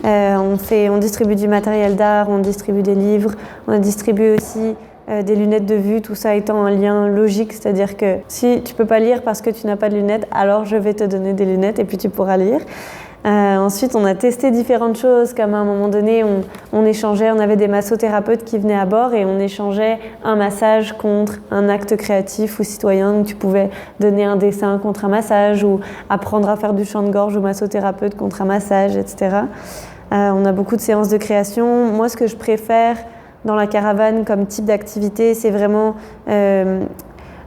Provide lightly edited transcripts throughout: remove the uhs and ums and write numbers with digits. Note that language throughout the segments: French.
On distribue du matériel d'art, on distribue des livres, on a distribué aussi des lunettes de vue, tout ça étant un lien logique, c'est-à-dire que si tu peux pas lire parce que tu n'as pas de lunettes, alors je vais te donner des lunettes et puis tu pourras lire. Ensuite, on a testé différentes choses, comme à un moment donné, on échangeait, on avait des massothérapeutes qui venaient à bord et on échangeait un massage contre un acte créatif ou citoyen. Donc, tu pouvais donner un dessin contre un massage ou apprendre à faire du chant de gorge au massothérapeute contre un massage, etc. On a beaucoup de séances de création. Moi, ce que je préfère dans la caravane comme type d'activité, c'est vraiment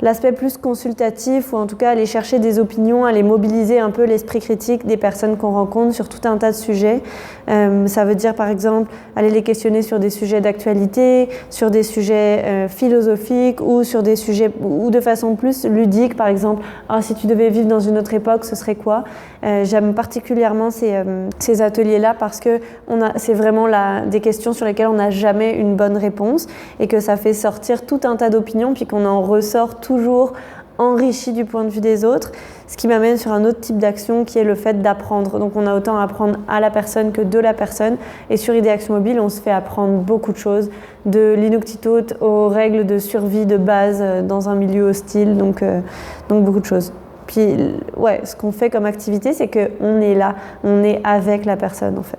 l'aspect plus consultatif, ou en tout cas aller chercher des opinions, aller mobiliser un peu l'esprit critique des personnes qu'on rencontre sur tout un tas de sujets. Ça veut dire par exemple aller les questionner sur des sujets d'actualité, sur des sujets philosophiques ou sur des sujets ou de façon plus ludique, par exemple si tu devais vivre dans une autre époque, ce serait quoi? J'aime particulièrement ces ateliers-là parce que c'est vraiment des questions sur lesquelles on n'a jamais une bonne réponse et que ça fait sortir tout un tas d'opinions puis qu'on en ressort toujours enrichi du point de vue des autres, ce qui m'amène sur un autre type d'action qui est le fait d'apprendre. Donc on a autant à apprendre à la personne que de la personne, et sur Idéaction Mobile on se fait apprendre beaucoup de choses, de l'inuktitut aux règles de survie de base dans un milieu hostile, donc beaucoup de choses. Puis ce qu'on fait comme activité, c'est qu'on est là, on est avec la personne en fait.